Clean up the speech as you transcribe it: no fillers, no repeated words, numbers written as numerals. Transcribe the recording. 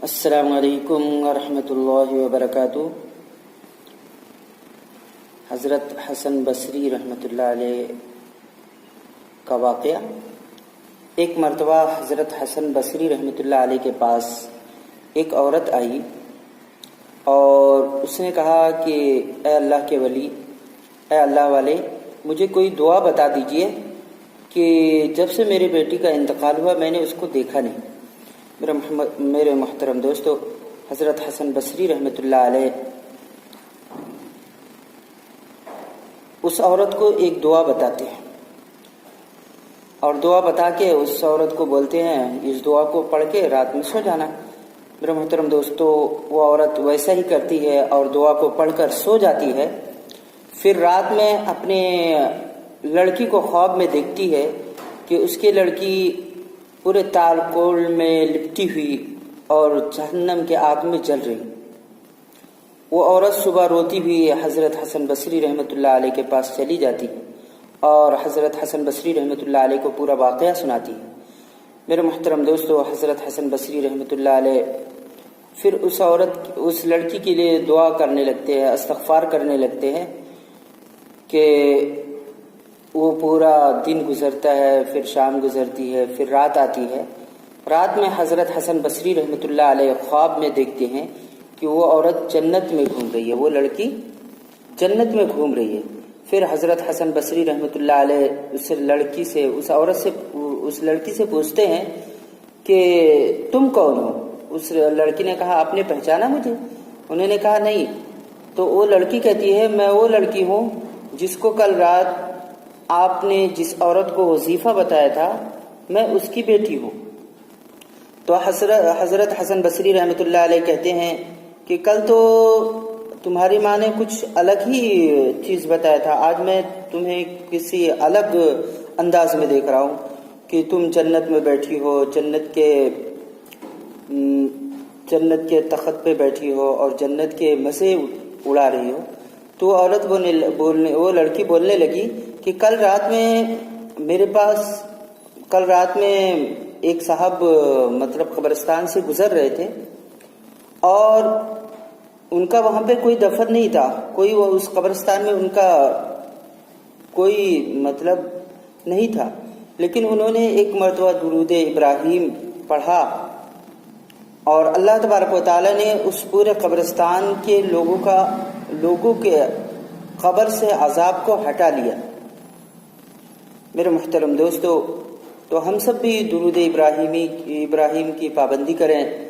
السلام علیکم ورحمۃ اللہ وبرکاتہ۔ حضرت حسن بصری رحمۃ اللہ علیہ کا واقعہ۔ ایک مرتبہ حضرت حسن بصری رحمۃ اللہ علیہ کے پاس ایک عورت آئی اور اس نے کہا کہ اے اللہ کے ولی، اے اللہ والے، مجھے کوئی دعا بتا دیجئے کہ جب سے میری بیٹی کا انتقال ہوا میں نے اس کو دیکھا نہیں۔ میرے محترم دوستو، حضرت حسن بصری رحمۃ اللہ علیہ اس عورت کو ایک دعا بتاتے ہیں اور دعا بتا کے اس عورت کو بولتے ہیں اس دعا کو پڑھ کے رات میں سو جانا۔ میرے محترم دوستو، وہ عورت ویسا ہی کرتی ہے اور دعا کو پڑھ کر سو جاتی ہے۔ پھر رات میں اپنے لڑکی کو خواب میں دیکھتی ہے کہ اس کی لڑکی پورے تالکول میں لپٹی ہوئی اور جہنم کے آگ میں جل رہی۔ وہ عورت صبح روتی ہوئی حضرت حسن بصری رحمۃ اللہ علیہ کے پاس چلی جاتی اور حضرت حسن بصری رحمۃ اللہ علیہ کو پورا واقعہ سناتی۔ میرے محترم دوستو، حضرت حسن بصری رحمۃ اللہ علیہ پھر اس لڑکی کے لیے دعا کرنے لگتے ہیں، استغفار کرنے لگتے ہیں کہ وہ پورا دن گزرتا ہے، پھر شام گزرتی ہے، پھر رات آتی ہے۔ رات میں حضرت حسن بصری رحمۃ اللہ علیہ خواب میں دیکھتے ہیں کہ وہ عورت جنت میں گھوم رہی ہے، وہ لڑکی جنت میں گھوم رہی ہے۔ پھر حضرت حسن بصری رحمۃ اللہ علیہ اس لڑکی سے پوچھتے ہیں کہ تم کون ہو؟ اس لڑکی نے کہا آپ نے پہچانا مجھے؟ انہوں نے کہا نہیں۔ تو وہ لڑکی کہتی ہے میں وہ لڑکی ہوں جس کو کل رات آپ نے جس عورت کو وظیفہ بتایا تھا، میں اس کی بیٹی ہوں۔ تو حضرت حسن بصری رحمۃ اللہ علیہ کہتے ہیں کہ کل تو تمہاری ماں نے کچھ الگ ہی چیز بتایا تھا، آج میں تمہیں کسی الگ انداز میں دیکھ رہا ہوں کہ تم جنت میں بیٹھی ہو، جنت کے تخت پہ بیٹھی ہو اور جنت کے مزے اڑا رہی ہو۔ تو وہ لڑکی بولنے لگی کہ کل رات میں ایک صاحب قبرستان سے گزر رہے تھے اور ان کا وہاں پہ کوئی دفن نہیں تھا، اس قبرستان میں ان کا کوئی نہیں تھا، لیکن انہوں نے ایک مرتبہ درود ابراہیم پڑھا اور اللہ تبارک و تعالی نے اس پورے قبرستان کے لوگوں کے قبر سے عذاب کو ہٹا لیا۔ میرے محترم دوستو، تو ہم سب بھی درود ابراہیم کی پابندی کریں